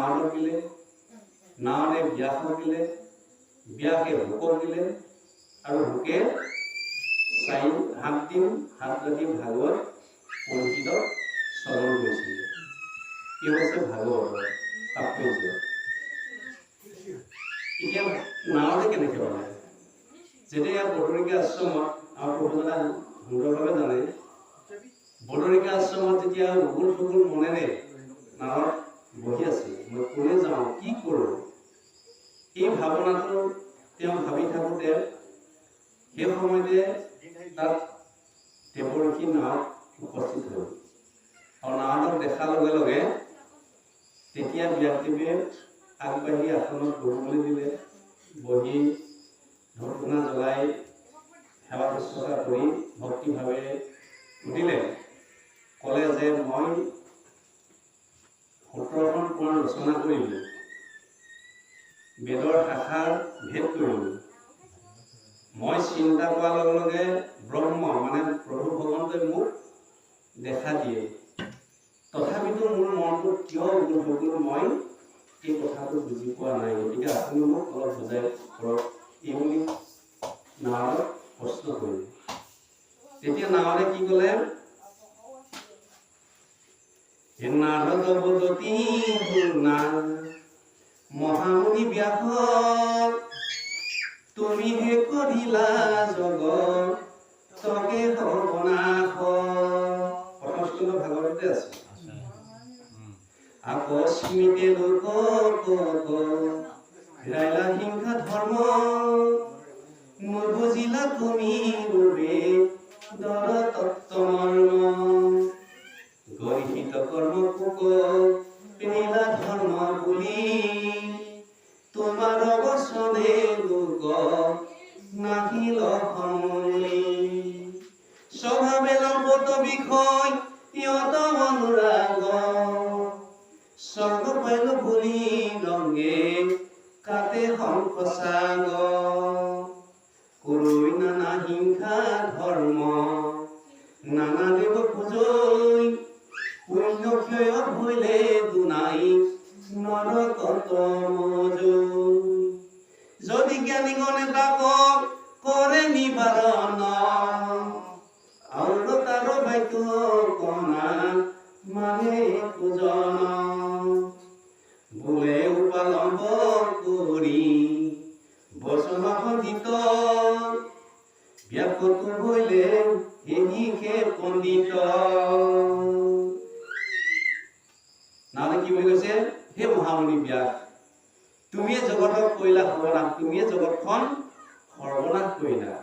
নাৰদক দিলে, নাৰদে ব্যাসক দিলে, ব্যাসে শুকক দিলে, আৰু শুকে 7 দিন 7 ৰাতি ভাগৱত পণ্ডিতক শ্ৰৱণ কৰিছিলে। এই হৈছে ভাগৱতৰ তাৎপৰ্য। এতিয়া নাৰদে কেনেকৈ পালে? যেতিয়া বদৰিকা আশ্ৰমত আমাৰ প্ৰভুজনা সুন্দৰভাৱে জানে, বদৰিকা আশ্ৰমত যেতিয়া উগুল ফুগুল মনেৰে নাৰদ বহি আছে, মই ক'লৈ যাওঁ, কি কৰোঁ, এই ভাৱনাটো তেওঁ ভাবি থাকোঁতে সেই সময়তে তাত দেৱৰ্ষি নাৰদ উপস্থিত হ'ল। আৰু নাৰদক দেখাৰ লগে লগে তেতিয়া ব্যাসদেৱে আগবাঢ়ি আসনত বহিবলৈ দিলে। বহি ধূপ ধূনা জ্বলাই সেৱা শুশ্ৰূষা কৰি ভক্তিভাৱে সুধিলে, ক'লে যে মই 17খন পুৰাণ ৰচনা কৰিলোঁ, বেদৰ শাখাৰ ভেদ কৰিলোঁ, মই চিন্তা কৰাৰ লগে লগে ব্ৰহ্ম মানে প্ৰভু ভগৱন্তই মোক দেখা দিয়ে, তথাপিতো মোৰ মনটো কিয় উগুল ফুগুল, মই এই কথাটো বুজি পোৱা নাই, গতিকে আপুনি মোক অলপ বুজাই কৰক, এই বুলি নাৰদক প্ৰশ্ন কৰিলে। তেতিয়া নাৰদে কি ক'লে, হে নাৰদ বদতি না মহামুনি ব্যাস, তুমি হে কৰিলা জগত তকে সৰ্বনাশ। প্ৰথম স্কন্ধ ভাগৱততে আছে। আকস্মিতে লোক হেৰাইলা হিংসা ধৰ্ম, নুবুজিলা তুমি ৰূপে দৰ তত্ত্বমৰ্ম, গৰিহিত কৰ্ম পোক পেনিলা ধৰ্ম বুলি, তোমাৰ বচনে লোক নাহিল সমলি, স্বভাৱে লম্পট বিষয় ইয়ত অনুৰাগ, স্বৰ্গ পাইল বুলি ৰংগে কাতে সংসাগ, কৰৈ নানা হিংসা ধৰ্ম নানা দেৱ পূজৈ, পুণ্য ক্ষয় হৈলে দুনাই নৰকত মজৈ, যদি জ্ঞানীগণে তাকক কৰে নিবাৰণ, আৰু তাৰ বাক্য কণা মানে পূজন, বোলে উপালম্ব কৰি বচন পণ্ডিত, ব্যাসতো হইলে সেহিকে পণ্ডিত। নাহলে কি বুলি কৈছে, হে মহামুনি ব্যাস, তুমিয়ে জগতক কৰিলা সৰ্বনাশ, তুমিয়ে জগতখন সৰ্বনাশ কৰিলা।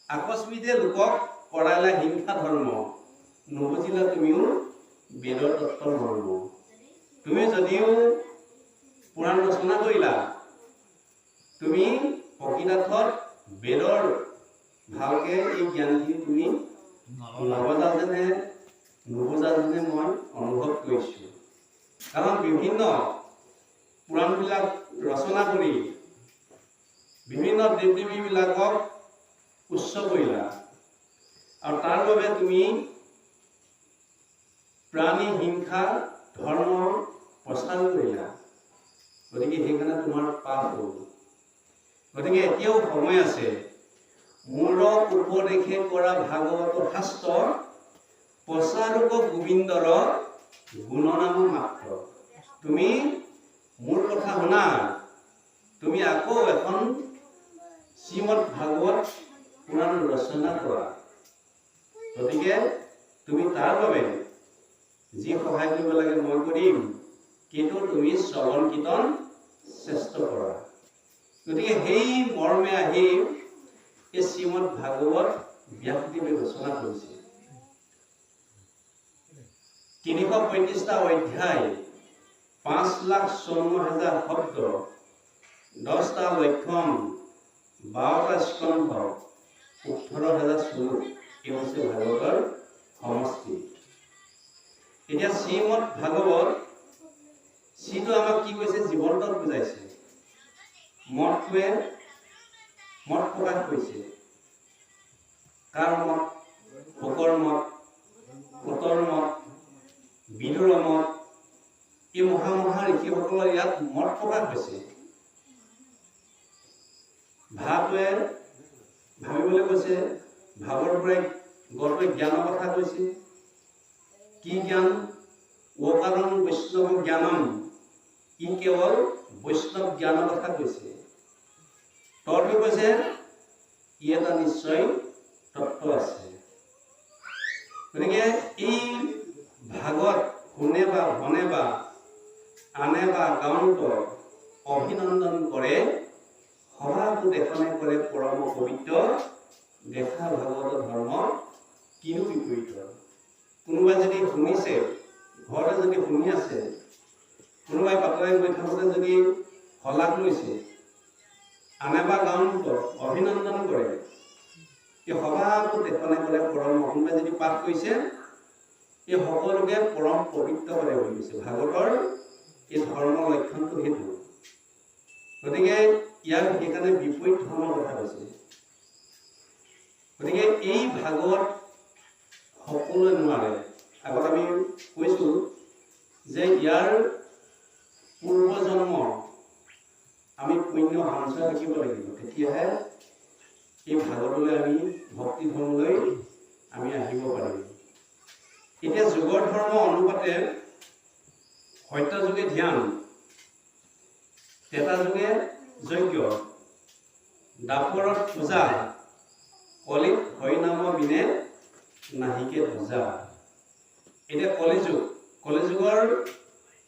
আকস্মিতে লোকক কৰাইলা হিংসা ধৰ্ম, নুবুজিলা তুমিও বেদৰ তত্ত্বৰ মৰ্ম। তুমি যদিও পুৰাণ ৰচনা কৰিলা, তুমি প্ৰকৃতাৰ্থত বেদৰ ভালকে এই জ্ঞানখিনি তুমি নবজা যেনে মই অনুভৱ কৰিছোঁ। কাৰণ বিভিন্ন পুৰাণবিলাক ৰচনা কৰি বিভিন্ন দেৱ দেৱীবিলাকক উচ্চ কৰিলা, আৰু তাৰ বাবে তুমি প্ৰাণী হিংসা ধৰ্ম প্ৰচাৰ কৰিলা, গতিকে সেইকাৰণে তোমাৰ পাপ হ'ল। গতিকে এতিয়াও সময় আছে, মূৰ উপদেশে কৰা ভাগৱত শাস্ত্ৰ, প্ৰচাৰক গোবিন্দৰ গুণনাম মাত্ৰ। তুমি মোৰ কথা শুনা, তুমি আকৌ এখন শ্ৰীমদ ভাগৱত পুৰাণ ৰচনা কৰা। গতিকে তুমি তাৰ বাবে যি সহায় কৰিব লাগে মই কৰিম, কিন্তু তুমি শ্ৰৱণ কীৰ্তন শ্ৰেষ্ঠ কৰা। গতিকে সেই মৰ্মে আহি এই শ্ৰীমদ ভাগৱত ব্যাসদেৱে ৰচনা কৰিছে। 335টা অধ্যায়, 5,54,000 শব্দ, 10টা লক্ষণ, 12টা স্কন্ধ, 18,000 শ্লোক, এই হৈছে ভাগৱতৰ সমষ্টি। এতিয়া শ্ৰীমদ ভাগৱত শ্ৰীটো আমাক কি কৈছে, জীৱন্তক বুজাইছে। মতটোৱে মত প্ৰকাশ কৰিছে। কাৰ মত? শুকৰ মত, উত্তৰ মত, বিদুৰ মত, এই মহা ঋষিসকলৰ ইয়াত মত প্ৰকাশ হৈছে। ভাৱটোৱে ভাবিবলৈ কৈছে, ভাৱৰ পৰাই গড়টোৱে জ্ঞানৰ কথা কৈছে। কি জ্ঞান? অকাৰণ বৈষ্ণৱ জ্ঞানম, ই কেৱল বৈষ্ণৱ জ্ঞানৰ কথা কৈছে। তৰ্কে কৈছে ই এটা নিশ্চয় তত্ত্ব আছে। গতিকে এই ভাগত শুনে বা ভনে বা আনে বা গাঁৱত অভিনন্দন কৰে, সভাটো দেশনে কৰে পৰম পবিত্ৰ, দেখা ভাগৱত ধৰ্ম কিনো বিপৰীত। কোনোবাই যদি শুনিছে, ঘৰতে যদি শুনি আছে, কোনোবাই বাতৰি গৈ থাকোঁতে যদি শলাগ লৈছে, আনে বা গাঁৱত অভিনন্দন কৰে, এই সভাটো দেশনে কৰে পৰম, কোনোবাই যদি পাঠ কৰিছে, এই সকলোকে পৰম পবিত্ৰ কৰে বুলি কৈছে। ভাগৱতৰ এই ধৰ্মৰ লক্ষণটো সেইটো। গতিকে ইয়াক সেইকাৰণে বিপৰীত ধৰ্মৰ কথা কৈছে। গতিকে এই ভাগৱত সকলোৱে নোৱাৰে। আগত আমি কৈছোঁ যে ইয়াৰ পূৰ্বজন্ম আমি পুণ্য সঞ্চয় থাকিব লাগিব, তেতিয়াহে এই ভাগৱতলৈ আমি ভক্তি ধৰ্মলৈ আমি আহিব পাৰিম। এতিয়া যুগৰ ধৰ্ম অনুপাতে সত্য যুগে ধ্যান, তেতা যুগে যজ্ঞ, দাপৰত পূজা, কলিত হৰিনাম বিনে নাহিকে পূজা। এতিয়া কলিযুগৰ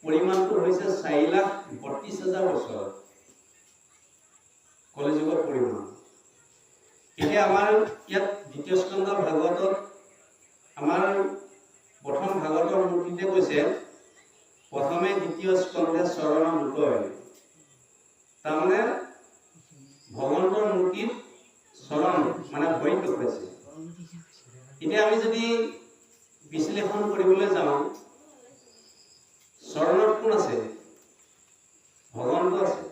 পৰিমাণটো হৈছে 4,32,000 বছৰ। কলিযুগৰ পৰিমাণ। এতিয়া আমাৰ ইয়াত দ্বিতীয় স্কন্ধ ভাগৱতত আমাৰ প্ৰথম ভাগৱতৰ মূৰ্তিতে কৈছে, প্ৰথমে দ্বিতীয় স্কন্ধে চৰণ দুটয়। তাৰমানে ভগৱন্তৰ মূৰ্তিত চৰণ মানে ভৰিটো কৈছে। এতিয়া আমি যদি বিশ্লেষণ কৰিবলৈ যাওঁ, চৰণত কোন আছে? ভগৱন্ত আছে।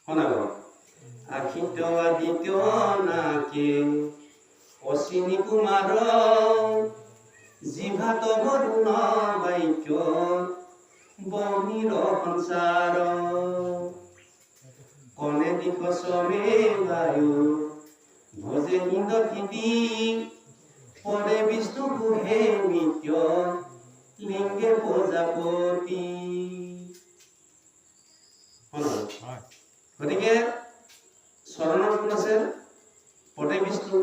শুনাব, আখিত আদিত্য নাকে অশ্বিনী কুমাৰ, জিভাত বৰুণ বাক্য বনিৰ সংসাৰ, কনে দিশ চবে বায়ু ভজে ইন্দ্ৰ কীৰ্তি, পৰে বিষ্ণু গুহে নিত্য লিংগে প্ৰজাপতি। গতিকে চৰণত কোন আছে? পদে বিষ্ণু,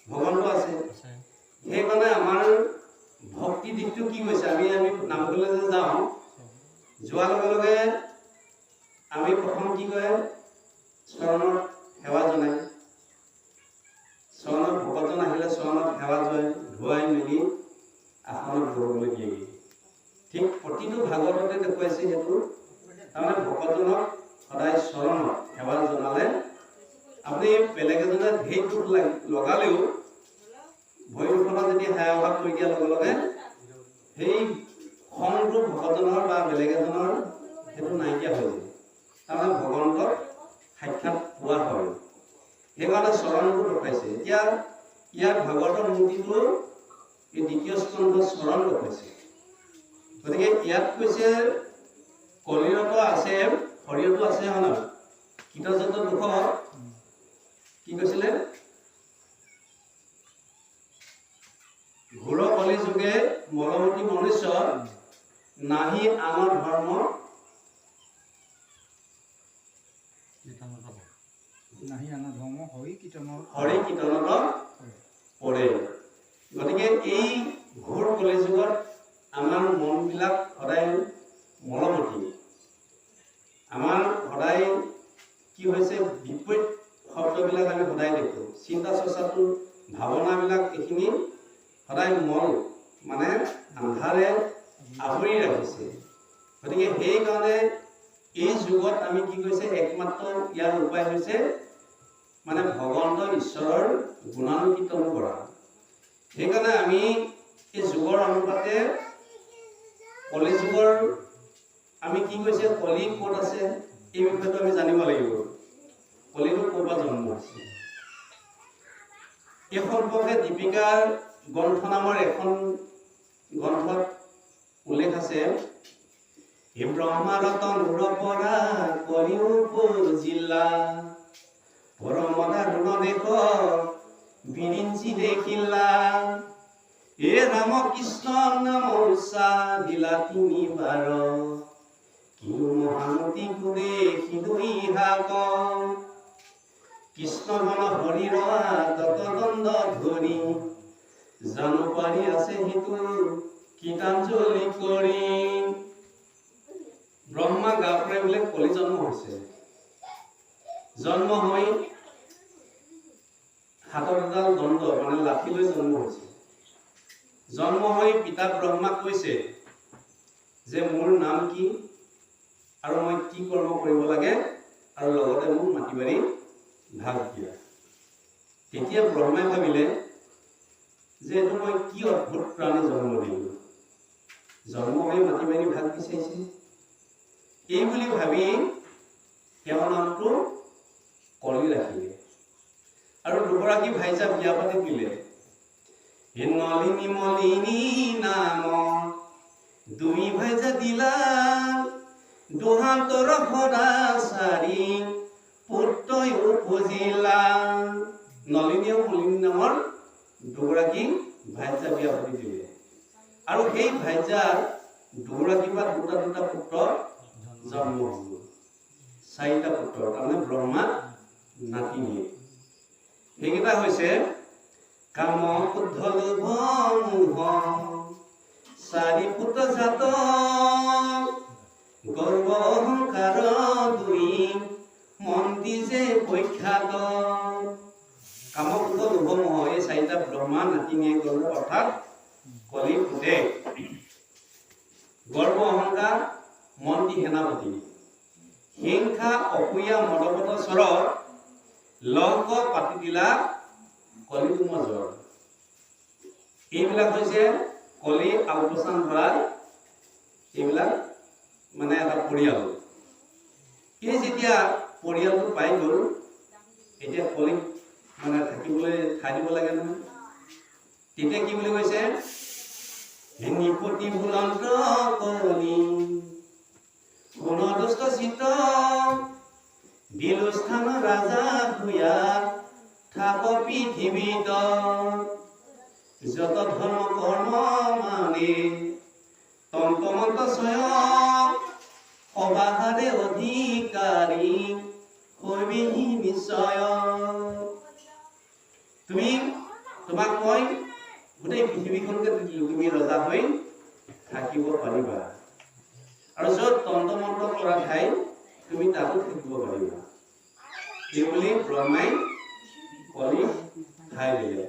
ভগৱন্ত আছে। সেইকাৰণে আমাৰ ভক্তি দিশটো কি কৈছে? আমি নামঘৰলৈ যে যাওঁ, যোৱাৰ লগে লগে আমি প্ৰথম কি কৰে? চৰণত সেৱা জনাই, চৰণত ভকতজন আহিলে চৰণত সেৱা ধুৱাই মেলি আসনত বহিবলৈ দিয়েগৈ। ঠিক প্ৰতিটো ভাগৱততে দেখুৱাইছে সেইটো। তাৰমানে ভকতজনক সদায় চৰণত সেৱা জনালে, আপুনি বেলেগ এজনে ঢেৰ দুখ লগালেও ভৰি দুখনত যদি সেৱা কৰি দিয়াৰ লগে লগে সেই খংটো ভকতজনৰ বা বেলেগ এজনৰ সেইটো নাইকিয়া হৈ যায়। তাৰমানে ভগৱন্তক সাক্ষাৎ পোৱা হয়। সেইকাৰণে চৰণটো দেখুৱাইছে। এতিয়া ইয়াৰ ভাগৱতৰ মূৰ্তিটো এই দ্বিতীয় স্কন্ধত চৰণ দেখুৱাইছে। গতিকে ইয়াত কৈছে কলিৰত আছে, হৰিয়তো আছে, হয় নহয়? কীটযত দুখ কি কৈছিলে? ঘোৰ কলি যুগে মলমতী মনুষ্য, নাহি আনৰ ধৰ্ম হৰি কীৰ্তনত পৰে। গতিকে এই ঘোৰ কলিযুগত আমাৰ মনবিলাক সদায় মলমতী। আমাৰ সদায় কি হৈছে? বিপৰীত শব্দবিলাক আমি সদায় দেখোঁ। চিন্তা চৰ্চাটো, ভাৱনাবিলাক এইখিনি সদায় মল মানে আন্ধাৰে আৱৰি ৰাখিছে। গতিকে সেইকাৰণে এই যুগত আমি কি কৈছে? একমাত্ৰ ইয়াৰ উপায় হৈছে মানে ভগৱন্ত ঈশ্বৰৰ গুণানুকীৰ্তন কৰা। সেইকাৰণে আমি এই যুগৰ অনুপাতে কলিযুগৰ আমি কি কৈছে? কলি ক'ত আছে এই বিষয়টো আমি জানিব লাগিব। কলিটো ক'ৰ পৰা জন্ম হৈছে এই সম্পৰ্কে দীপিকাৰ গ্ৰন্থ নামৰ এখন গ্ৰন্থত উল্লেখ আছে। হে ব্ৰহ্মাৰতনুৰ পৰা কলিও জিলা পৰমদাৰুণ দেশ বিৰিঞ্চি দেখিলা হে ৰাম কৃষ্ণ নাম উচ্চা দিলা 3 বাৰ কিনো মহামতি গুণে সিধুই হাক কৃষ্ণ ঘন হৰিৰ দণ্ড ধৰি জানো পাৰি আছে সেইটো গীতাঞ্জলি কৰি ব্ৰহ্মা গাঁৱৰে বোলে কলি জন্ম হৈছে জন্ম হৈ হাতত এডাল দণ্ড মানে লাঠি লৈ জন্ম হৈছে জন্ম হৈ পিতা ব্ৰহ্মাক কৈছে যে মোৰ নাম কি আৰু মই কি কৰ্ম কৰিব লাগে আৰু লগতে মোক মাটি বাৰী ভাগ দিয়া তেতিয়া ব্ৰহ্মাই ভাবিলে যে এইটো মই কি অদ্ভুত প্ৰাণী জন্ম দিলোঁ জন্ম হৈ মাটি বাৰী ভাগ বিচাৰিছে এই বুলি ভাবি তেওঁৰ নামটো কলি ৰাখিলে আৰু দুগৰাকী ভাইজা বিয়া পাতি দিলে হে নলিনী মলিনী নাম দুই ভাইজা দিলা দুহাতৰ সদা চাৰি পুত্ৰই উপজিলা নলিনী আৰু মলিনী নামৰ দুগৰাকী ভাইজা বিয়া পাতি দিলে আৰু সেই ভাইজাৰ দুগৰাকীৰ পৰা দুটা পুত্ৰ জন্ম হ'ল 4টা পুত্ৰ তাৰমানে ব্ৰহ্মা নাতিনী সেইকেইটা হৈছে কাম ক্ৰোধ লোভ মোহ 4 পুত্ৰ জাত গৰ্ব অহংকাৰ 2 মন্দি যে পৰীক্ষাত কাম ক্ৰোধ লোভ মোহ এই 4টা ব্ৰহ্মা নাতিনীয়ে গ'ল অৰ্থাৎ কলি ফুটে গৰ্ব অহংকাৰ মন্দি সেনাপতি হিংসা অসূয়া মদপত স্বৰ লংক পাতি দিলা কলি জ্বৰ এইবিলাক হৈছে কলি আলপোচান ধৰা এইবিলাক মানে এটা পৰিয়াল এই যেতিয়া পৰিয়ালটো পাই গ'ল এতিয়া কলি মানে থাকিবলৈ ঠাই দিব লাগে নহয় তেতিয়া কি বুলি কৈছে নিপতি ভুলন্ত কলি গুণদুষ্ট চিত বিলুস্থান ৰাজা ভূয়া থাক পৃথিৱীত যত ধৰ্ম কৰ্ম মানে তন্ত্ৰমন্ত্ৰ স্বয়ং সবাহাৰে অধিকাৰী হৈবিহি নিশ্চয় তোমাক মই গোটেই পৃথিৱীখনকে দিলোঁ তুমি ৰজা হৈ থাকিব পাৰিবা আৰু য'ত তন্ত্ৰমন্ত্ৰ কৰা ঠাই তুমি তাতো থাকিব পাৰিবা এই বুলি ব্ৰহ্মাই কলি ঠাই দিলে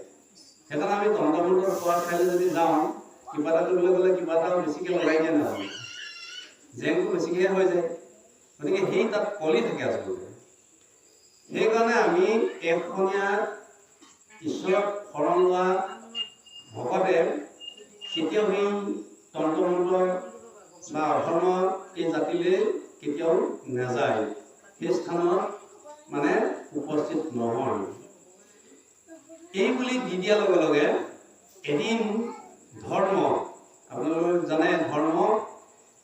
সেইকাৰণে আমি তন্ত্ৰমন্ত্ৰ কৰা ঠাইলৈ যদি যাওঁ কিবা এটা কৰিবলৈ গ'লে কিবা এটা বেছিকৈ লগাই দিয়া নহয় জেংটো বেছিকৈ হৈ যায় গতিকে সেই তাত কলি থাকে আচলতে সেইকাৰণে আমি এখনীয়া ঈশ্বৰক শৰণ লোৱা ভকতে কেতিয়াও সেই তন্ত্ৰমন্ত্ৰ বা অধৰ্ম এই জাতিলৈ কেতিয়াও নাযায় সেই স্থানত মানে উপস্থিত নহয় এই বুলি দি দিয়াৰ লগে লগে এদিন ধৰ্ম আপোনালোকে জানে ধৰ্ম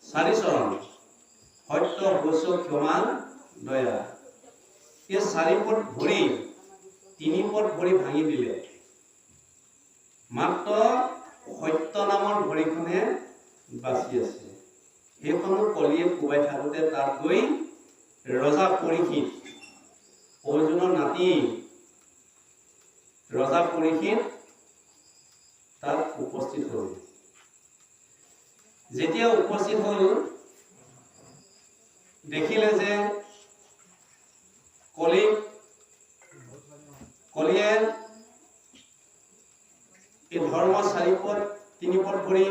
4 চৰণ সত্য শৌচ ক্ষমা দয়া এই 4 পদ ভৰি 3 পদ ভৰি ভাঙি দিলে মাত্ৰ সত্য নামৰ ভৰিখনে বাচি আছে সেইখনো কলিয়ে কোবাই থাকোঁতে তাত গৈ ৰজা পৰীক্ষিত অৰ্জুনৰ নাতি ৰজা পৰীক্ষিত তাত উপস্থিত হ'ল যেতিয়া উপস্থিত হ'ল দেখিলে যে কলিয়ে এই ধৰ্ম 4 পদ 3 পদ ভৰি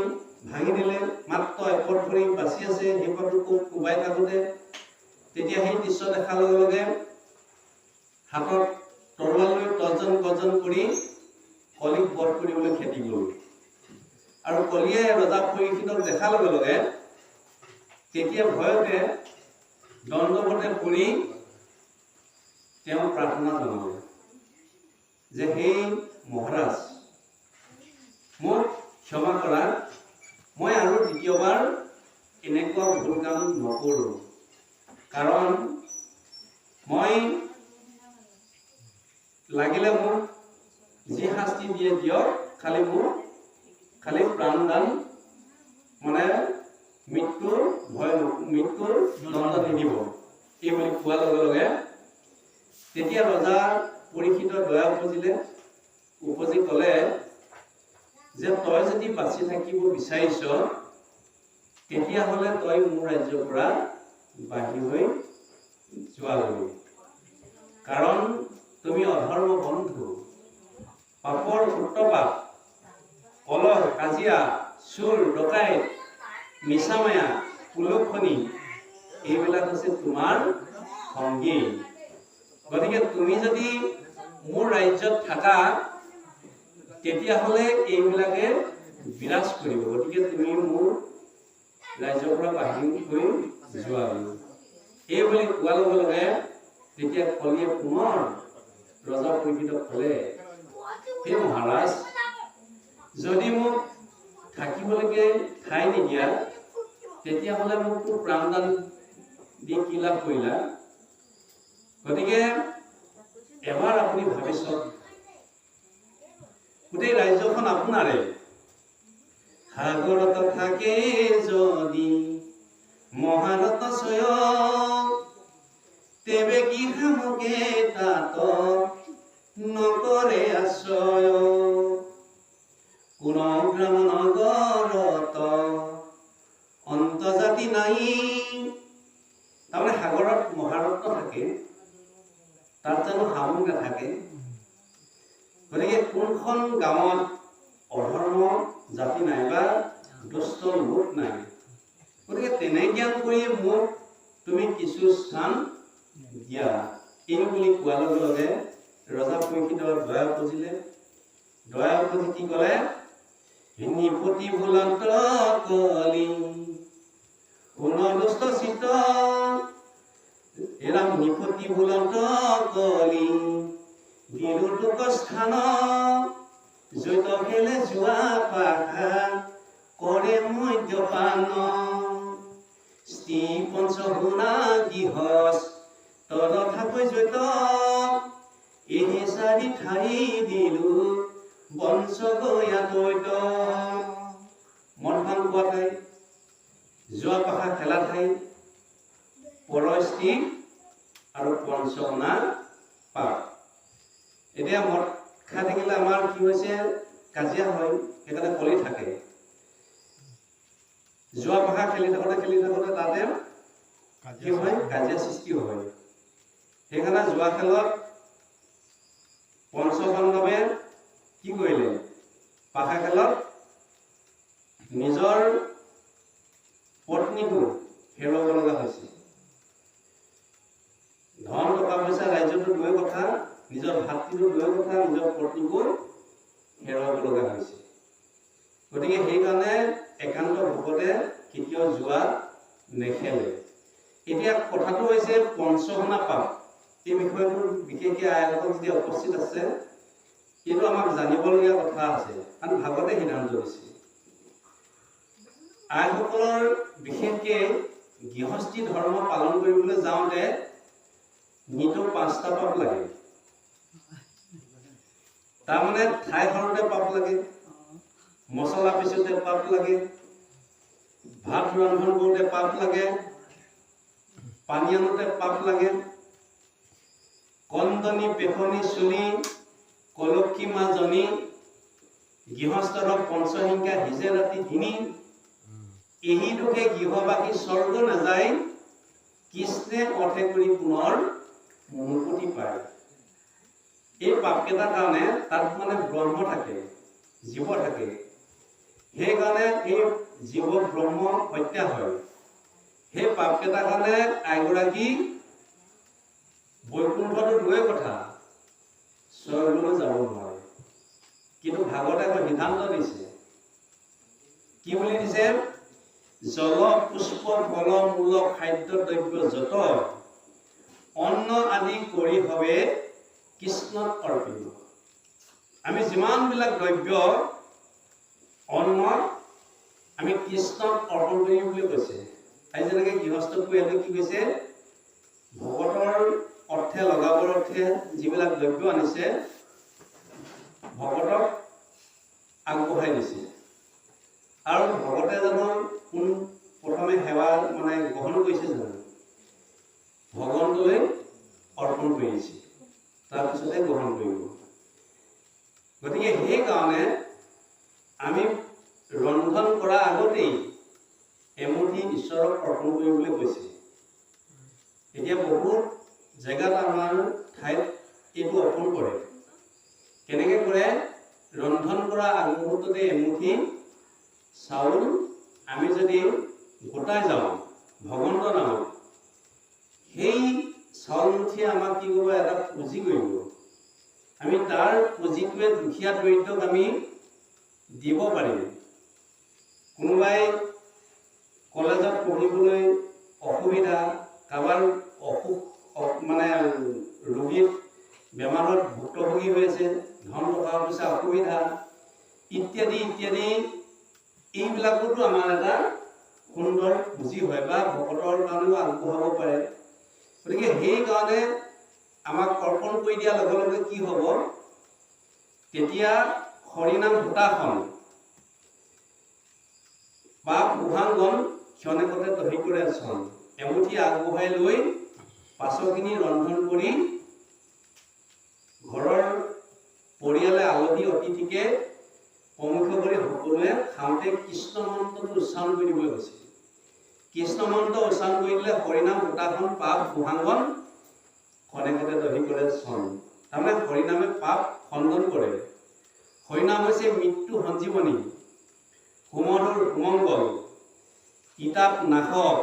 ভাঙি দিলে মাত্ৰ 1 পদ ভৰি বাচি আছে সেই পদটো কোবাই থাকোঁতে তেতিয়া সেই দৃশ্য দেখাৰ লগে লগে হাতত তৰোৱাল লৈ তৰ্জন কৰি কলিক বধ কৰিবলৈ খেতি গ'ল আৰু কলিয়ে ৰজা পৰীক্ষিতক দেখাৰ লগে লগে তেতিয়া ভয়তে দণ্ডৱতে পৰি তেওঁ প্ৰাৰ্থনা জনালে যে সেই মহাৰাজ মোক ক্ষমা কৰা মই আৰু দ্বিতীয়বাৰ এনেকুৱা ভুল কাম নকৰোঁ। কাৰণ মই লাগিলে মোক যি শাস্তি দিয়ে দিয়ক, খালি মোক খালি প্ৰাণদান মানে মৃত্যুৰ দণ্ড নিদিব, এই বুলি কোৱাৰ লগে লগে তেতিয়া ৰজা পৰীক্ষিতৰ দয়া উপজি ক'লে যে তই যদি বাচি থাকিব বিচাৰিছ তেতিয়াহ'লে তই মোৰ ৰাজ্যৰ পৰা বাহিৰ হৈ যোৱাগৈ। কাৰণ তুমি অধৰ্ম বন্ধু, পাপৰ সূত্ৰপাত, কলহ কাজিয়া, চোৰ ডকাইত, মিছামায়া, কুলক্ষণী এইবিলাক হৈছে তোমাৰ সংগী। গতিকে তুমি যদি মোৰ ৰাজ্যত থাকা তেতিয়াহ'লে এইবিলাকে বিৰাজ কৰিব। গতিকে তুমি মোৰ ৰাজ্যৰ পৰা বাহিৰ হৈ যোৱা। এই বুলি কোৱাৰ লগে লগে তেতিয়া কলিয়ে পুনৰ ৰজা পৰীক্ষিতক ক'লে, হে মহাৰাজ, যদি মোক থাকিবলৈকে ঠাই নিদিয়া তেতিয়াহ'লে মোকতো প্ৰাণদান দি কি লাভ কৰিলা? গতিকে এবাৰ আপুনি ভাবি চাওক, গোটেই ৰাজ্যখন আপোনাৰে, সাগৰত থাকে যদি মহাৰথ স্বয়ং, তেবে কি সামকে তাত নকৰে আশ্ৰয়, কোন গ্ৰাম নগৰত অন্তজাতি নাই। তাৰমানে সাগৰত মহাৰত্ন থাকে, তাত জানো শামুক নাথাকে? গতিকে কোনখন গাঁৱত অধৰ্ম জাতি নাই বা দুষ্ট লোক নাই? গতিকে তেনে জ্ঞান কৰি মোক তুমি কিছু স্থান দিয়া। এই বুলি কোৱাৰ লগে লগে ৰজা পৰীক্ষিতৰ দয়া উপজিলে। দয়া উপজি কি ক'লে, নিপতি ভুলন্ত কলি শুন দুষ্ট চিত, এৰাম নিপতি ভুলন্ত কলি দিলো তোক স্থান, জৈত খেলে যোৱা পাখা কৰে মদ্যপান, স্ত্ৰী পঞ্চগুণা গৃহস্থ তথাপি জৈত, এই চাৰি ঠাই দিলো বংশ গয়া দ্বৈত। মদ ভাং খোৱা ঠাই, যোৱা পাখা খেলা ঠাই, পৰ স্ত্ৰী আৰু পঞ্চগুণা পাপ। এতিয়া মদ খাই থাকিলে আমাৰ কি হৈছে, কাজিয়া হয়, সেইকাৰণে কলি থাকে। যোৱা পাখা খেলি থাকোঁতে তাতে কি হয়, কাজিয়া সৃষ্টি হয়। সেইকাৰণে যোৱা খেলত পঞ্চপাণ্ডৱে কি কৰিলে, পাখা খেলত নিজৰ পত্নীকো হেৰুৱাব লগা হৈছে। ধন টকা পইচা ৰাজ্যটো দূৰৈ কথা, নিজৰ ভাতৃটো দূৰৈ কথা, নিজৰ পত্নীকো হেৰুৱাব লগা হৈছে। গতিকে সেইকাৰণে একান্ত ভকতে কেতিয়াও যোৱা নেখেলে। এতিয়া কথাটো হৈছে পঞ্চগুণা পাপ। এই বিষয়টো বিশেষকৈ আইসকল যদি উপস্থিত আছে, এইটো আমাক জানিবলগীয়া কথা আছে, কাৰণ ভাগৱতে সিদ্ধান্ত দিছে। আইসকলৰ বিশেষকৈ গৃহস্থী ধৰ্ম পালন কৰিবলৈ যাওঁতে নিতৌ 5টা পাপ লাগে। তাৰমানে ঠাই সৰোঁতে পাপ লাগে, মছলা পিছোতে পাপ লাগে, ভাত ৰন্ধন কৰোঁতে পাপ লাগে, পানী আনোতে পাপ লাগে, কন্দনি পেখনি চুলি কলক্ষী মাজনী, গৃহস্থৰ পঞ্চসংখ্যা সিজে ৰাতি তিনি, এই দুখে গৃহবাসী স্বৰ্গ নাযায়, কৃষ্ণে অৰ্থে কৰি পুনৰ মুকুতি পায়। এই পাপকেইটাৰ কাৰণে তাত মানে ব্ৰহ্ম থাকে, জীৱ থাকে। সেইকাৰণে এই জীৱ ব্ৰহ্ম হত্যা হয়। সেই পাপকেইটাৰ কাৰণে আইগৰাকী বৈকুণ্ঠটো দূৰৈ কথা, স্বৰ্গলৈ যাব নোৱাৰে। কিন্তু ভাগৱতে আকৌ সিদ্ধান্ত দিছে, কি বুলি দিছে, জল পুষ্প ফল মূল খাদ্য দ্ৰব্য যত অন্ন আদি কৰি হবে কৃষ্ণত অৰ্পিত। আমি যিমানবিলাক দ্ৰব্য অন্ন আমি কৃষ্ণক অৰ্পণ কৰিম বুলি কৈছে। আজি যেনেকৈ গৃহস্থ পৰিয়ালে কি কৈছে, ভকতৰ অৰ্থে লগাবৰ অৰ্থে যিবিলাক দ্ৰব্য আনিছে ভকতক আগবঢ়াই দিছে। আৰু ভকতে জানো প্ৰথমে সেৱা মানে গ্ৰহণ কৰিছে জানো? ভগৱন্তলৈ অৰ্পণ কৰিছে, তাৰপিছতে গ্ৰহণ কৰিব। গতিকে সেইকাৰণে আমি ৰন্ধন কৰাৰ আগতেই এমুঠি ঈশ্বৰক অৰ্পণ কৰিবলৈ কৈছে। এতিয়া বহুত জেগাত আমাৰ ঠাইত এইটো অৰ্পণ কৰে। কেনেকৈ কৰে? ৰন্ধন কৰা আগমুহূৰ্ততে এমুঠি চাউল আমি যদি গোটাই যাওঁ ভগৱন্ত নামত, সেই চাউলমুঠিয়ে আমাক কি কৰিব? এটা পুঁজি কৰিব। আমি তাৰ পুঁজিটোৱে দুখীয়া দৰিদ্ৰক আমি দিব পাৰিম। কোনোবাই কলেজত পঢ়িবলৈ অসুবিধা, কাৰোবাৰ অসুখ মানে ৰোগীত বেমাৰত ভুক্তভোগী হৈ আছে, ধন টকা পইচা অসুবিধা ইত্যাদি ইত্যাদি, এইবিলাকতো আমাৰ এটা সুন্দৰ পুঁজি হয় বা ভকতৰ কাৰণেও আগবঢ়াব পাৰে। গতিকে সেইকাৰণে আমাক অৰ্পণ কৰি দিয়াৰ লগে লগে কি হ'ব? তেতিয়া হৰিনাম হোতাখন বা পুহাংগন ক্ষণেকতে দহি কৰে চন, এমুঠি আগবঢ়াই লৈ পাছৰখিনি ৰন্ধন কৰি ঘৰৰ পৰিয়ালে আলহী অতিথিকে প্ৰমুখ কৰি সকলোৱে খাওঁতে কৃষ্ণ মন্ত্ৰটো উচ্চাৰণ কৰি দিবলৈ কৈছে। কৃষ্ণ মন্ত্ৰ উচ্চাৰণ কৰি দিলে হৰিনাম হোতাখন পাপ পুহাংগন ক্ষণেকতে দহি কৰে চন। তাৰমানে হৰিনামে পাপ খণ্ডন কৰে। হৰিনাম হৈছে মৃত্যু সঞ্জীৱনী, সুমধুৰ সুমংগল, কিতাপ নাশক,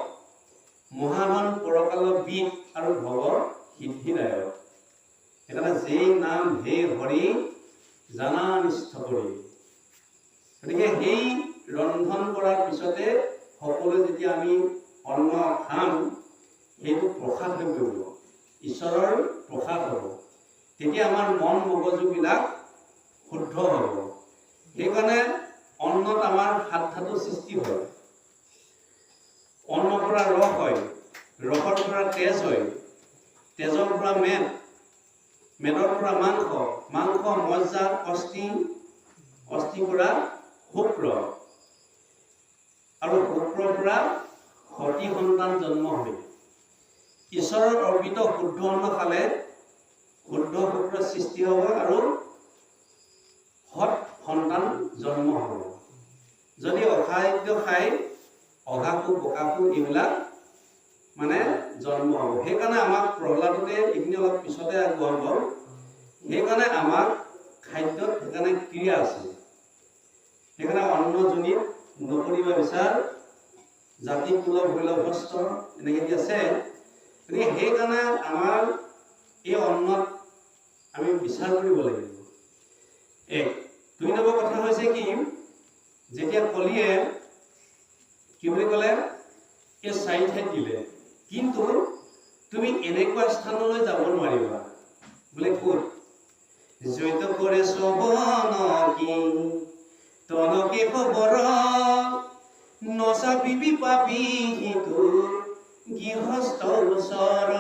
মহাধন পৰকাল বিদ আৰু ভৱ সিদ্ধিদায়ক। সেইকাৰণে যেই নাম হে হৰি জানা নিষ্ঠ কৰি। গতিকে সেই ৰন্ধন কৰাৰ পিছতে সকলোৱে যেতিয়া আমি অন্ন খাম, সেইটো প্ৰসাদ হৈ পৰিব, ঈশ্বৰৰ প্ৰসাদ হ'ব। তেতিয়া আমাৰ মন মগজুবিলাক শুদ্ধ হ'ব। সেইকাৰণে অন্নত আমাৰ 7 ধাতু সৃষ্টি হয়। অন্নৰ পৰা ৰস হয়, ৰসৰ পৰা তেজ হয়, তেজৰ পৰা মেদ, মেদৰ পৰা মাংস, মাংস মজ্জা, অস্থি, অস্থিৰ পৰা শুক্ৰ, আৰু শুক্ৰৰ পৰা সতী সন্তান জন্ম হয়। ঈশ্বৰৰ অৰ্পিত শুদ্ধ অন্ন খালে শুদ্ধ শুক্ৰ সৃষ্টি হ'ব আৰু সৎ সন্তান জন্ম হ'ব। যদি অখাদ্য খাই অঘাসু বকাসু এইবিলাক মানে জন্ম হ'ব। সেইকাৰণে আমাক প্ৰহ্লাদতে এইখিনি অলপ পিছতে গম পাওঁ। সেইকাৰণে আমাক খাদ্যত সেইকাৰণে ক্ৰিয়া আছে। সেইকাৰণে অন্ন জনিত নকৰিবা বিচাৰ, জাতি কুল ভৈল ভস্ত এনেকৈ কি আছে। গতিকে সেইকাৰণে আমাৰ এই অন্নত আমি বিচাৰ কৰিব লাগিব। 2 নম্বৰ কথা হৈছে কি, যেতিয়া কলিয়ে কি বুলি ক'লে, এই 4 ঠাইত দিলে, কিন্তু তুমি এনেকুৱা স্থানলৈ যাব নোৱাৰিবা। বোলে ক'ত? জৈত কৰে শ্ৰৱণ কি তনকে খবৰ নচাপিবি পাপি সিটো গৃহস্থ ওচৰ।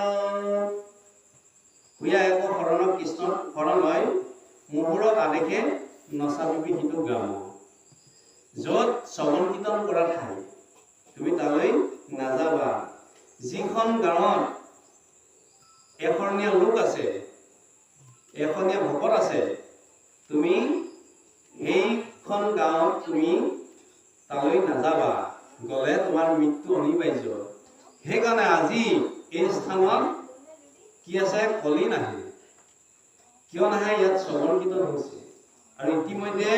হুয়া একো শৰণ কৃষ্ণ শৰণ হয়, মুহুৰত আদেশে নচাপিবি সিটো গ্ৰাম। য'ত শ্ৰৱণ কীৰ্তন কৰা ঠাই তুমি তালৈ নাযাবা। যিখন গাঁৱত এশৰণীয়া লোক আছে, এশৰণীয়া ভকত আছে, তুমি সেইখন গাঁৱত তুমি তালৈ নাযাবা। গ'লে তোমাৰ মৃত্যু অনিবাৰ্য। সেইকাৰণে আজি এই স্থানত কি আছে? কলি নাহে। কিয় নাহে? ইয়াত শ্ৰৱণ কীৰ্তন হৈছে। আৰু ইতিমধ্যে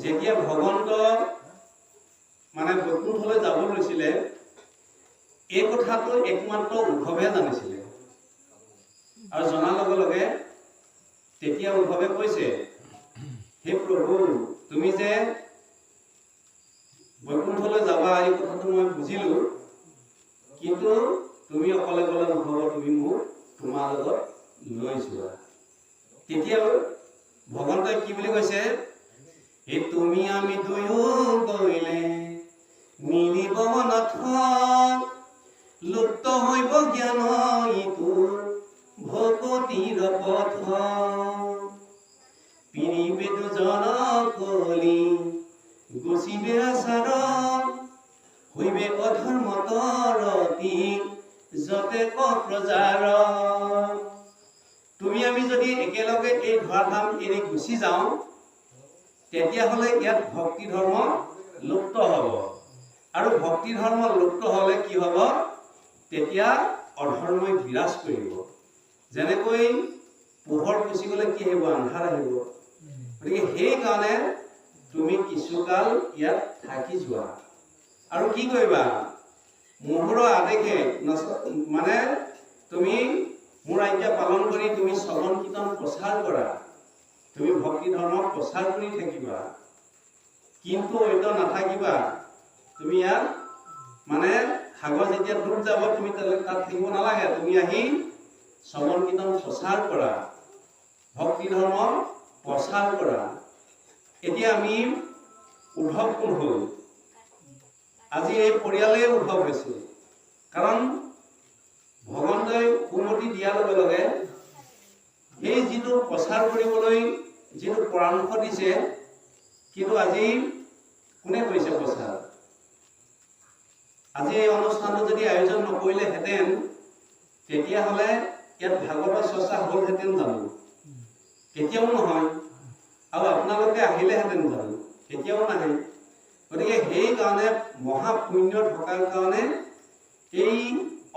যেতিয়া ভগৱন্ত মানে বৈকুণ্ঠলৈ যাব লৈছিলে, এই কথাটো একমাত্ৰ উদ্ধৱে জানিছিলে। আৰু জনাৰ লগে লগে তেতিয়া উদ্ধৱে কৈছে, হে প্ৰভু, তুমি যে বৈকুণ্ঠলৈ যাবা এই কথাটো মই বুজিলো, কিন্তু তুমি অকলে গ'লে নহ'ব, তুমি মোক তোমাৰ লগত লৈ যোৱা। তেতিয়া ভগৱন্তই কি বুলি কৈছে? এই তুমি আমি দুয়ো গ'লে মিলিব মনত লুপ্ত হইব জ্ঞান ইটোৰ ভকতিৰ পথ পিৰিবে দুজন কলি গুচিবে আচাৰ হইবে অধৰ্মতৰতি যতে প্ৰজাৰ। তুমি আমি যদি একেলগে এই ধৰাধাম এৰি গুচি যাওঁ তেতিয়াহ'লে ইয়াত ভক্তি ধৰ্ম লুপ্ত হ'ব, আৰু ভক্তি ধৰ্ম লুপ্ত হ'লে কি হ'ব, তেতিয়া অধৰ্মই বিৰাজ কৰিব। যেনেকৈ পোহৰ গুচি গ'লে কি আহিব, আন্ধাৰ আহিব। গতিকে সেইকাৰণে তুমি কিছুকাল ইয়াত থাকি যোৱা আৰু কি কৰিবা, মোহৰ আদেশে মানে তুমি মোৰ আজ্ঞা পালন কৰি তুমি শ্ৰৱণ কীৰ্তন প্ৰচাৰ কৰা, তুমি ভক্তি ধৰ্ম প্ৰচাৰ কৰি থাকিবা, কিন্তু অন্য নাথাকিবা। তুমি ইয়াত মানে সাগৰ যেতিয়া ডুব যাব তুমি তাত থাকিব নালাগে, তুমি আহি শ্ৰৱণ কীৰ্তন প্ৰচাৰ কৰা, ভক্তি ধৰ্ম প্ৰচাৰ কৰা। এতিয়া আমি উদ্ধৱ কোন হ'ল, আজি এই পৰিয়ালেই উদ্ধৱ হৈছে, কাৰণ ভগৱন্তই সুমতি দিয়াৰ লগে লগে সেই যিটো প্ৰচাৰ কৰিবলৈ যিটো পৰামৰ্শ দিছে, কিন্তু আজি কোনে কৰিছে প্ৰচাৰ? আজি এই অনুষ্ঠানটো যদি আয়োজন নকৰিলেহেঁতেন তেতিয়াহ'লে ইয়াত ভাগৱত চৰ্চা হ'লহেঁতেন জানো? কেতিয়াও নহয়। আৰু আপোনালোকে আহিলেহেঁতেন জানো? কেতিয়াও নাহে। গতিকে সেইকাৰণে মহাপুণ্য থকাৰ কাৰণে এই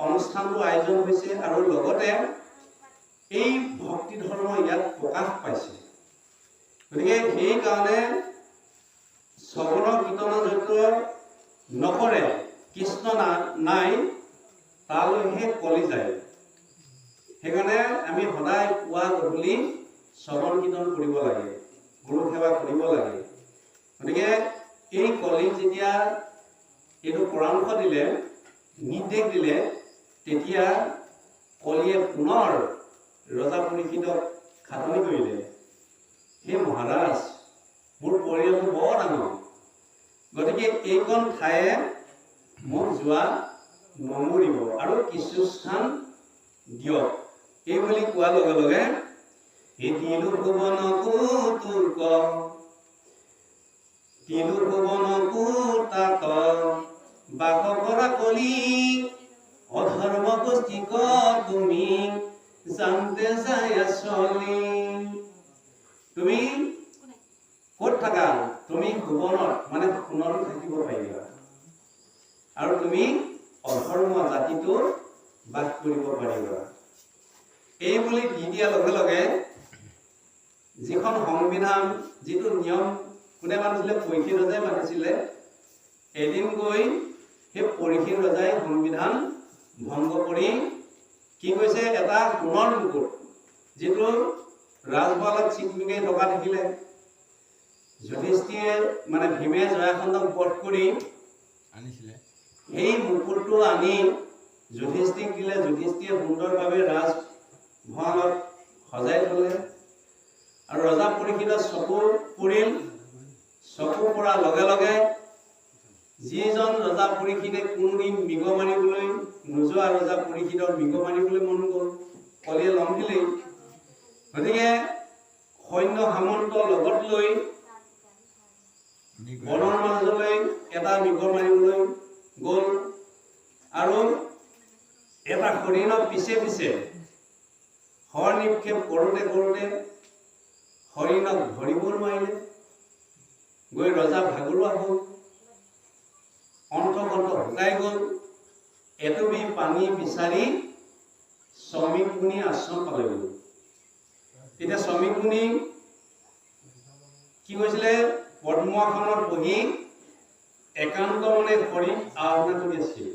অনুষ্ঠানটো আয়োজন হৈছে, আৰু লগতে এই ভক্তি ধৰ্ম ইয়াত প্ৰকাশ পাইছে। গতিকে সেইকাৰণে শ্ৰৱণ কীৰ্তন য'ত নকৰে, কৃষ্ণ নাই, তালৈহে কলি যায়। সেইকাৰণে আমি সদায় পুৱা গধূলি শ্ৰৱণ কীৰ্তন কৰিব লাগে, গুৰু সেৱা কৰিব লাগে। গতিকে এই কলিত যেতিয়া এইটো পৰামৰ্শ দিলে, নিৰ্দেশ দিলে, তেতিয়া কলিয়ে পুনৰ ৰজা পৰীক্ষিতক খাটনি কৰিলে, হে মহাৰাজ, মোৰ পৰিয়ালটো বৰ ডাঙৰ, গতিকে এইখন ঠায়ে মোক যোৱা নমৰিব আৰু কিছু স্থান দিয়ক। এই বুলি কোৱাৰ লগে লগে তিলু ভুৱনকো তাত বাস কৰা কলি, অধৰ্ম গোষ্ঠীক তুমি জানতে যায় চলি। তুমি ক'ত থাকা? তুমি ভুৱনত মানে সোণত থাকিব পাৰিবা, আৰু তুমি অধৰ্ম জাতিটো বাস কৰিব পাৰিবা। এই বুলি দি দিয়াৰ লগে লগে যিখন সংবিধান, যিটো নিয়ম কোনে মানিছিলে, পৰীক্ষিত ৰজাই মানিছিলে। এদিন গৈ সেই পৰীক্ষিত ৰজাই সংবিধান ভংগ কৰি কি কৈছে, এটা সোণৰ মুকুট যিটো ৰাজমহলত চিকমিকাই থকা দেখিলে, যুধিষ্ঠিৰে মানে ভীমে জয়াখণ্ডক বধ কৰি আনিছিলে, সেই মুকুটটো আনি যুধিষ্ঠিৰক দিলে। যুধিষ্ঠিৰে সুন্দৰভাৱে ৰাজভৱনত সজাই থলে, আৰু ৰজা পৰীক্ষিতৰ চকু পৰিল। চকু পৰাৰ লগে লগে যিজন ৰজা পৰীক্ষিতে কোনোদিন মৃগ মাৰিবলৈ নোযোৱা ৰজা পৰীক্ষিতৰ মৃগ মাৰিবলৈ মন গ'ল, কলিয়ে লম দিলেই। গতিকে সৈন্য সামন্ত লগত লৈ বনৰ মাজলৈ এটা মৃগ মাৰিবলৈ গ'ল, আৰু এটা হৰিণৰ পিছে পিছে শৰ নিক্ষেপ কৰোঁতে কৰোঁতে হৰিণক ধৰিব নোৱাৰিলে, গৈ ৰজা ভাগৰুৱা হ'ল, অন্তকণ্ঠ শুকাই গ'ল। এটুপি পানী বিচাৰি শ্ৰমিক মুনি আশ্ৰম পালেগৈ। তেতিয়া শ্ৰমিক মুনি কি কৈছিলে, পদ্মাসনত বহি একান্ত মনে হৰিক আৰাধনা কৰি আছিল।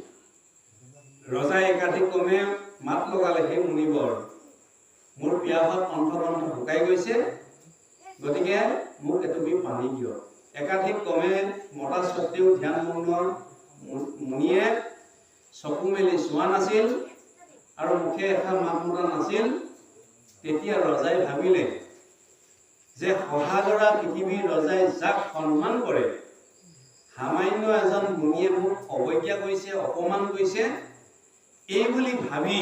ৰজাই একাধিক ক্ৰমে মাত লগালে, হে মুনিবৰ, মোৰ পিয়াহত অন্তকণ্ঠ শুকাই গৈছে, গতিকে মোক এটুপি পানী দিয়ক। একাধিক ক্ৰমে মতা স্বত্বেও ধ্যানমগ্ন মুনিয়ে চকু মেলি চোৱা নাছিল আৰু মুখে এষাৰ মাত মতা নাছিল। তেতিয়া ৰজাই ভাবিলে যে সহাগৰা পৃথিৱীৰ ৰজাই যাক সন্মান কৰে, সামান্য এজন মুনিয়ে মোক অৱজ্ঞা কৰিছে, অপমান কৰিছে, এই বুলি ভাবি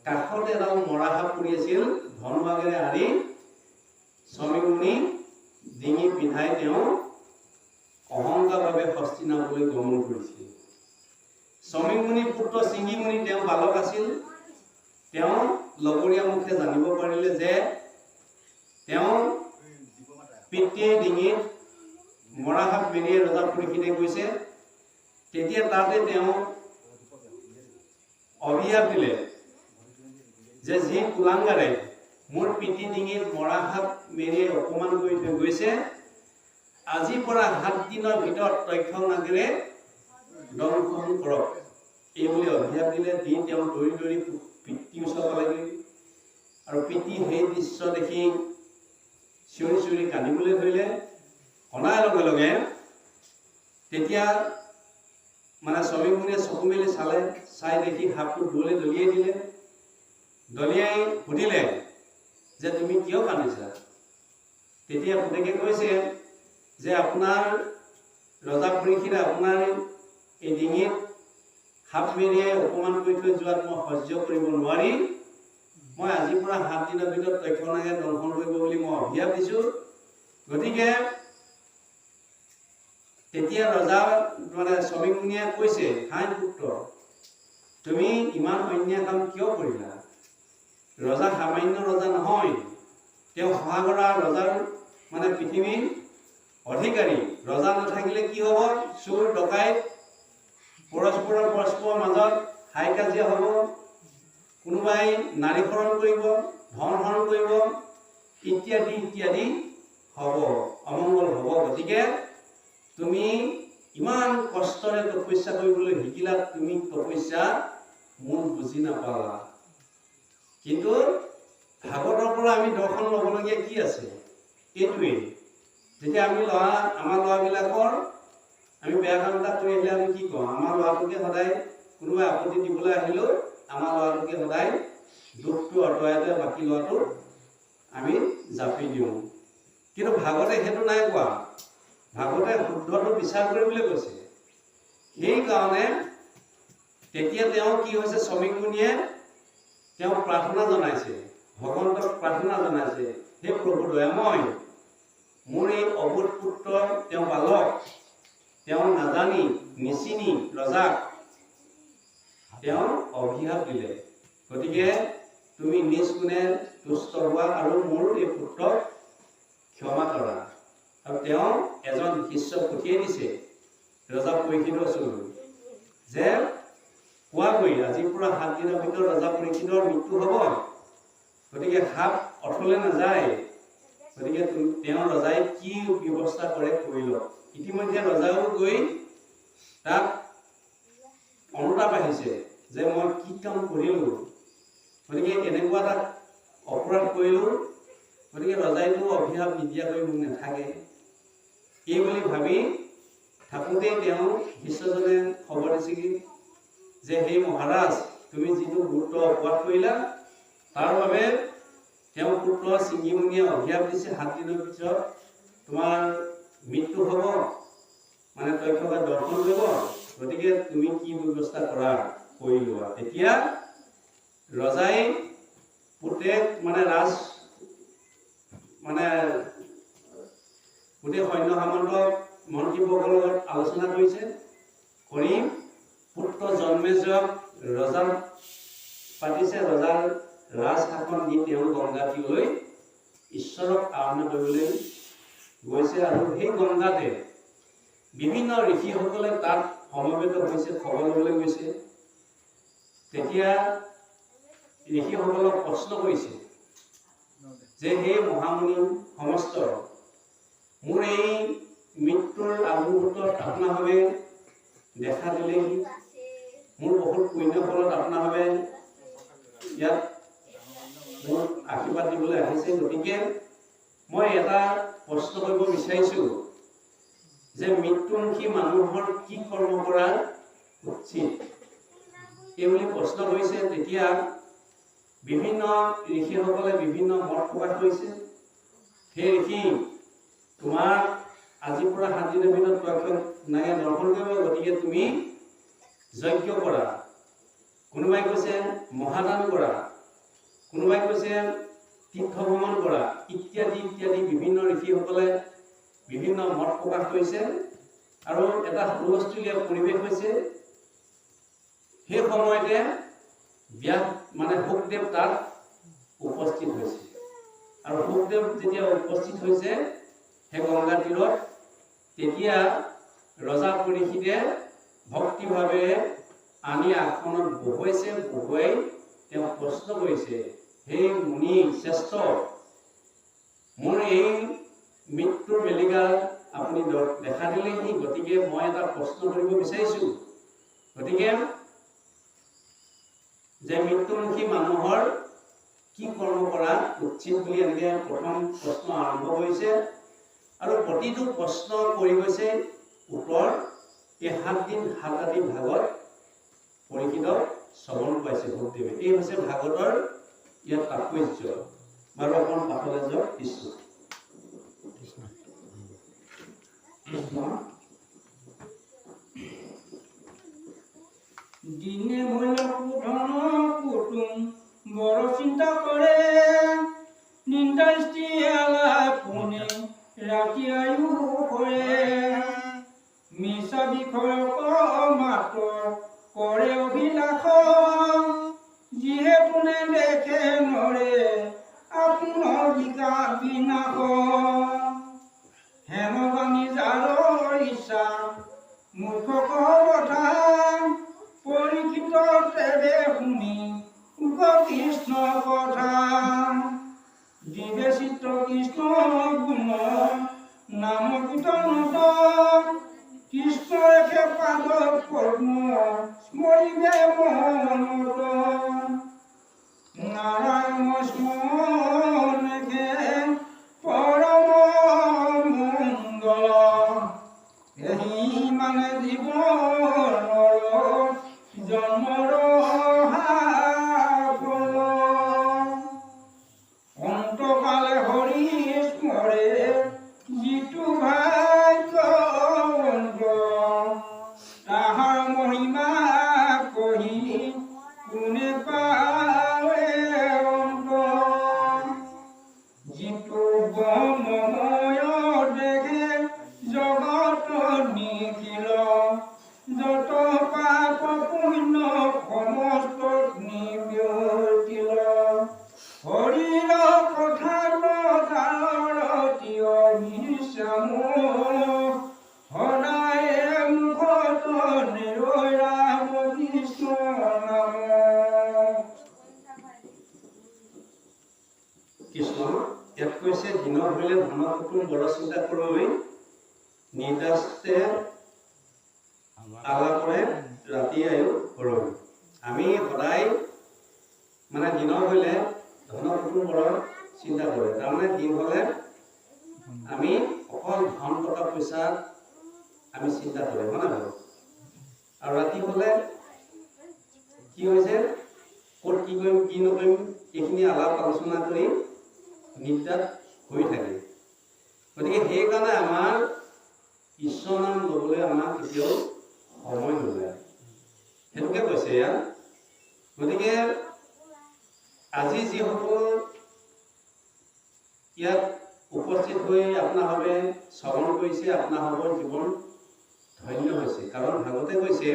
কাষত এডাল মৰা সাপ পৰি আছিল, ধনুৱাগেৰে আৰি শ্ৰমিক মুনি ডিঙি পিন্ধাই তেওঁ অহংকাৰভাৱে হস্তিনাপুৰলৈ গমন কৰিছিল। শ্ৰমিক মুনিৰ পুত্ৰ শিঙি মুনি তেওঁ বালক আছিল। তেওঁ লগৰীয়া মুখে জানিব পাৰিলে যে তেওঁ পিতৃৰ ডিঙিত মৰা সাপ মেৰিয়াই ৰজা পৰীক্ষিতে গৈছে। তেতিয়া তাতে তেওঁ অভিশাপ দিলে যে যি কুলাংগাৰে মোৰ পিতৃ ডিঙিত মৰা সাপ মেৰিয়াই অপমান কৰি থৈ গৈছে, আজিৰ পৰা 7 দিনৰ ভিতৰত তক্ষনাগেৰে দংশন কৰক, এই বুলি অভিশাপ দিলে। দি তেওঁ দৌৰি দৌৰি পিতৃৰ ওচৰ পালেগৈ আৰু পিতৃ সেই দৃশ্য দেখি চিঞৰি চিঞৰি কান্দিবলৈ ধৰিলে। কন্দাৰ লগে লগে তেতিয়া মানে শ্ৰমিক মুনিয়ে চকু মেলি চালে, চাই দেখি সাপটো দূৰলৈ দলিয়াই দিলে। দলিয়াই সুধিলে যে তুমি কিয় কান্দিছা? তেতিয়া পুতেকে কৈছে যে আপোনাৰ ৰজা পৰীক্ষিতে আপোনাৰ এই ডিঙিত সাপ মেৰিয়াই অপমান কৰি থৈ যোৱাত মই সহ্য কৰিব নোৱাৰি মই আজিৰ পৰা 7 দিনৰ ভিতৰত তক্ষনাগে দংশন কৰিব বুলি মই অভিশাপ দিছোঁ। গতিকে তেতিয়া ৰজা মানে শ্ৰমিক মুনিয়ে কৈছে, হাই পুত্ৰ, তুমি ইমান অন্যায় কাম কিয় কৰিলা? ৰজা সামান্য ৰজা নহয়, তেওঁ সহাগৰা ৰজাৰ মানে পৃথিৱীৰ অধিকাৰী। ৰজা নাথাকিলে কি হ'ব? চোৰ ডকাইত পৰস্পৰৰ মাজত হাই কাজিয়া হ'ব, কোনোবাই নাৰীকৰণ কৰিব, ধন হৰণ কৰিব, ইত্যাদি ইত্যাদি হ'ব, অমংগল হ'ব। গতিকে তুমি ইমান কষ্টৰে তপস্যা কৰিবলৈ শিকিলা, তুমি তপস্যা মূল বুজি নাপালা। কিন্তু ভাগৱতৰ পৰা আমি দৰ্শন ল'বলগীয়া কি আছে? এইটোৱেই, যেতিয়া আমি আমাৰ ল'ৰাবিলাকৰ আমি বেয়া কাম এটা কৰি আহিলে আমি কি কওঁ? আমাৰ ল'ৰাটোকে সদায় কোনোবাই আপত্তি দিবলৈ আহিলেও আমাৰ ল'ৰাটোকে সদায় দুখটো আঁতৰাই দিয়ে, বাকী ল'ৰাটো আমি জাপি দিওঁ। কিন্তু ভাগৱতে সেইটো নাই কোৱা। ভাগৱতে শুদ্ধটো বিচাৰ কৰিবলৈ কৈছে। সেইকাৰণে তেতিয়া তেওঁ কি হৈছে, শ্ৰমিক মুনিয়ে তেওঁ প্ৰাৰ্থনা জনাইছে, ভগৱন্তক প্ৰাৰ্থনা জনাইছে, হে প্ৰভু দয়াময়, মোৰ এই অবোধ পুত্ৰ তেওঁ বালক, তেওঁ নাজানি নিচিনি ৰজাক তেওঁ অভিশাপ দিলে। গতিকে তুমি নিজ গুণে তুষ্ট হোৱা আৰু মোৰ এই পুত্ৰক ক্ষমা কৰা। আৰু তেওঁ এজন শিষ্য পঠিয়াই দিছে ৰজা পৰীক্ষিতৰ ওচৰলৈ যে কোৱাগৈ আজিৰ পৰা 7 দিনৰ ভিতৰত ৰজা পৰীক্ষিতৰ মৃত্যু হ'ব। গতিকে সাপ অথলে নাযায়। গতিকে তেওঁ ৰজাই কি ব্যৱস্থা কৰে কৰি লওক। ইতিমধ্যে ৰজাও গৈ তাক অনুতাপ আহিছে যে মই কি কাম কৰিলোঁ, গতিকে এনেকুৱা এটা অপৰাধ কৰিলোঁ, গতিকে ৰজাইতো অভিশাপ নিদিয়াকৈ মোক নাথাকে, এই বুলি ভাবি থাকোঁতে তেওঁ শিষ্যজনে খবৰ দিছেগৈ যে সেই মহাৰাজ, তুমি যিটো গুৰুত্ব অপৰাধ কৰিলা তাৰ বাবে তেওঁ পুত্ৰ শিঙি মুনিয়ে অভিশাপ দিছে, 7 দিনৰ পিছত তোমাৰ মৃত্যু হ'ব, মানে তক্ষকে দৰ্শন কৰিব। গতিকে তুমি কি ব্যৱস্থা কৰা কৰি লোৱা। তেতিয়া ৰজাই পুতেক মানে গোটেই সৈন্য সামন্ত মন্ত্ৰীসকলৰ লগত আলোচনা কৰিছে, কৰি পুত্ৰ জন্মেজয়ক ৰজাৰ পাতিছে। ৰজাৰ ৰাজ শাসন দি তেওঁ গংগাতীৰলৈ ঈশ্বৰক আৰাধনা কৰিবলৈ গৈছে। আৰু সেই গংগাতে বিভিন্ন ঋষিসকলে তাত সমবেত হৈছে, খবৰ ল'বলৈ গৈছে। তেতিয়া ঋষিসকলক প্ৰশ্ন কৰিছে যে হে মহামুনি সমস্ত, মোৰ এই মৃত্যুৰ আগমুহূৰ্তত আপোনাভাৱে দেখা দিলেহি, মোৰ বহুত পুণ্য ফলত আপোনাভাৱে ইয়াত মোৰ আশীৰ্বাদ দিবলৈ আহিছে। গতিকে মই এটা প্ৰশ্ন কৰিব বিচাৰিছোঁ যে মৃত্যুমুখী মানুহৰ কি কৰ্ম কৰা উচিত, এই বুলি প্ৰশ্ন কৰিছে। তেতিয়া বিভিন্ন ঋষিসকলে বিভিন্ন মত প্ৰকাশ কৰিছে। সেই ঋষি, তোমাৰ আজিৰ পৰা 7 দিনৰ ভিতৰত নাই দৰ্শন কৰিব, গতিকে তুমি যজ্ঞ কৰা, কোনোবাই কৈছে মহাদান কৰা, কোনোবাই কৈছে তীৰ্থ ভ্ৰমণ কৰা, ইত্যাদি ইত্যাদি বিভিন্ন ঋষিসকলে বিভিন্ন মত প্ৰকাশ কৰিছে আৰু এটা হুলস্থুলীয়া পৰিৱেশ হৈছে। সেই সময়তে ব্যাস মানে শুকদেৱ তাত উপস্থিত হৈছে আৰু শুকদেৱ যেতিয়া উপস্থিত হৈছে সেই গংগা তীৰত, তেতিয়া ৰজা পৰীক্ষিতে ভক্তিভাৱে আনি আসনত বহুৱাইছে, বহুৱাই তেওঁ প্ৰশ্ন কৰিছে, হে মুনি শ্ৰেষ্ঠ, মোৰ এই মৃত্যুৰ বেলিকা আপুনি দেখা দিলেহি, গতিকে মই এটা প্ৰশ্ন কৰিব বিচাৰিছোঁ। গতিকে যে মৃত্যুমুখী মানুহৰ কি কৰ্ম কৰা উচিত বুলি এনেকৈ প্ৰথম প্ৰশ্ন আৰম্ভ কৰিছে আৰু প্ৰতিটো প্ৰশ্ন কৰি গৈছে উত্তৰ এই 7 দিন 7 ৰাতি ভাগত পৰীক্ষিতক শ্ৰৱণ পাইছে শুকদেৱে। এই হৈছে ভাগৱতৰ ইয়াত তাৎপৰ্য। বাৰু অকণ পাঠলৈ যাওক। কৃষ্ণ দিনে হইল ধন কুটুম বড় চিন্তা করে, নিন্দা স্ত্রী আলাপ শুনে রাতি আয়ু করে, মিশা বিষয়ক মাত করে অভিলাষ, যিহেতু দেখে নরে আপোনাৰ বিনাশ, হেমগামী যাৰ ইচ্ছা মূৰ্খ কথা, পৰীক্ষিত তেবে শুনি কৃষ্ণ কথা, বিবেচিত কৃষ্ণ গুণ নাম কীৰ্তনত, কৃষ্ণ ৰেখে পাদ পদ্ম স্মৰিবে মনত, নাৰায়ণ স্মৰণ ৰেখে পৰম মংগল, এই মানে জীৱনৰ জন্মৰ সাফল, অন্তকালে হৰি স্মৰে যিটো ভাগ্যৱন্ত, তাহাৰ মহিমা কহি কোনে পাৱে অন্ত, যিটো ব্ৰহ্মময় দেখে জগত নিখিল, যত পাপ পুণ্য সমস্ত নিব্যতিল, হৰিৰ কথা প্ৰচাৰতীয় বিশ্বাম, সদায় মুখত নিৰৈ ৰাম কৃষ্ণ নাম। কৃষ্ণ ইয়াত কৈছে, দিনত হলে ধন কুটুম বড় চিন্তা কৰৈ, নিৰ্দাস্তে আলাপৰে ৰাতি আয়ু কৰৈ। আমি সদায় মানে দিনৰ হলে ধন কুটুম বড় চিন্তা কৰে, তাৰমানে দিন হলে আমি অকল ধন টকা পইচা আমি চিন্তা কৰোঁ, হয় নহয়? আৰু ৰাতি হলে কি হৈছে, ক'ত কি কৰিম কি নকৰিম এইখিনি আলাপ আলোচনা কৰি নিদ্ৰাত হৈ থাকে। গতিকে সেইকাৰণে আমাৰ ঈশ্বৰ নাম ল'বলৈ আমাৰ কেতিয়াও সময় নোলায়, সেইটোকে কৈছে ইয়াত। গতিকে আজি যিসকল ইয়াত উপস্থিত হৈ আপোনাভাৱে শ্ৰৱণ কৰিছে, আপোনাভাৱৰ জীৱন ধন্য হৈছে। কাৰণ ভাগৱতে কৈছে,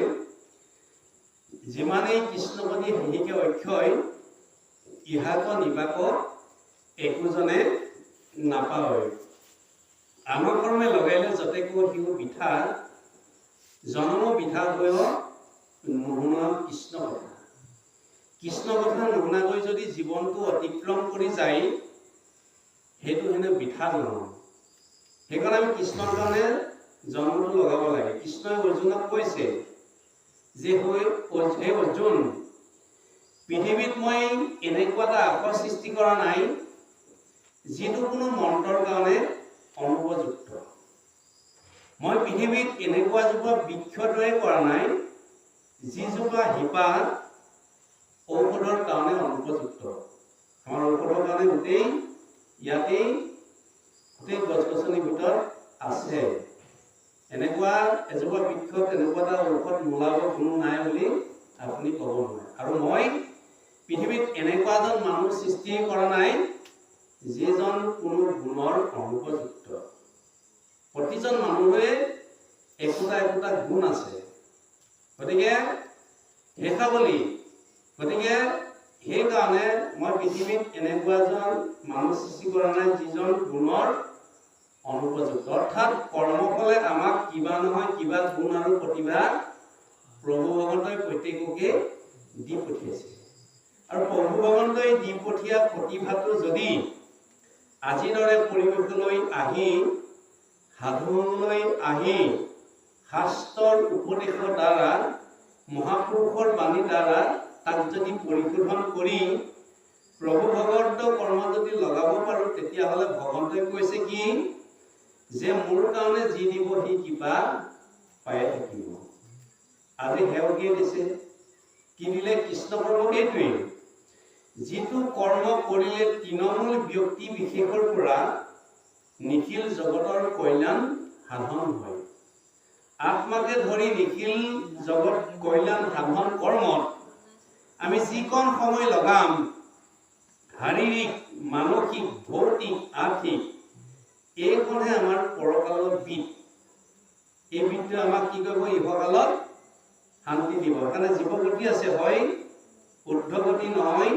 যিমানেই কৃষ্ণপদী হিহিকে অক্ষয়, ইহাক নিবাক একোজনে নাপায়, আমাৰ কৰ্মে লগাইলে যতে কো সিও বিঠা, জনম বিঠা হৈ নুশুনা কৃষ্ণ কথা। কৃষ্ণ কথা নুশুনাকৈ যদি জীৱনটো অতিক্ৰম কৰি যায়, সেইটো হেনে বিঠা জন্ম। সেইকাৰণে আমি কৃষ্ণৰ কাৰণে জন্মটো লগাব লাগে। কৃষ্ণই অৰ্জুনক কৈছে যে, হে অৰ্জুন, পৃথিৱীত মই এনেকুৱা এটা আশৰ সৃষ্টি কৰা নাই যিটো কোনো মন্ত্ৰৰ কাৰণে অনুপযুক্ত। মই পৃথিৱীত এনেকুৱা এজোপা বৃক্ষৰ দৰে কৰা নাই যিজোপা শিপা ঔষধৰ কাৰণে অনুপযুক্ত। আমাৰ ঔষধৰ কাৰণে গোটেই ইয়াতেই গোটেই গছ গছনিৰ ভিতৰত আছে। এনেকুৱা এজোপা বৃক্ষত এনেকুৱা এটা ঔষধ নোলাব কোনো নাই বুলি আপুনি ক'ব নোৱাৰে। আৰু মই পৃথিৱীত এনেকুৱা এজন মানুহ সৃষ্টি কৰা নাই যিজন কোনো গুণৰ অনুপযুক্ত। প্ৰতিজন মানুহৰে একোটা একোটা গুণ আছে। গতিকে সেইকাৰণে মই পৃথিৱীত এনেকুৱা এজন মানুহ সৃষ্টি কৰা নাই যিজন গুণৰ অনুপযুক্ত। অৰ্থাৎ কৰ্মফলে আমাক কিবা নহয় কিবা গুণ আৰু প্ৰতিভা প্ৰভু ভগৱন্তই প্ৰত্যেককে দি পঠিয়াইছে। আৰু প্ৰভু ভগৱন্তই দি পঠিয়া প্ৰতিভাটো যদি আজিৰ দৰে পৰিৱেশলৈ আহি সাধুলৈ আহি শাস্ত্ৰৰ উপদেশৰ দ্বাৰা মহাপুৰুষৰ বাণীৰ দ্বাৰা তাক যদি পৰিশোধন কৰি প্ৰভু ভগৱন্তৰ কৰ্ম যদি লগাব পাৰোঁ, তেতিয়াহ'লে ভগৱন্তই কৈছে কি যে মোৰ কাৰণে যি দিব সি কিবা পাই থাকিব। আজি সেৱকীয়ে দিছে, কি দিলে? কৃষ্ণ প্ৰভুক এইটোৱেই, যিটো কৰ্ম কৰিলে তৃণমূল ব্যক্তি বিশেষৰ পৰা নিখিল জগতৰ কল্যাণ সাধন হয়। আত্মাকে ধৰি নিখিল জগত কল্যাণ সাধন কৰ্মত আমি যিকণ সময় লগাম, শাৰীৰিক, মানসিক, ভৌতিক, আৰ্থিক, এইখনহে আমাৰ পৰকালৰ বিদ। এই বিদটোৱে আমাক কি কৰিব? ইহকালত শান্তি দিব। সেইকাৰণে জীৱগতি আছে, হয় উৰ্ধগতি নহয়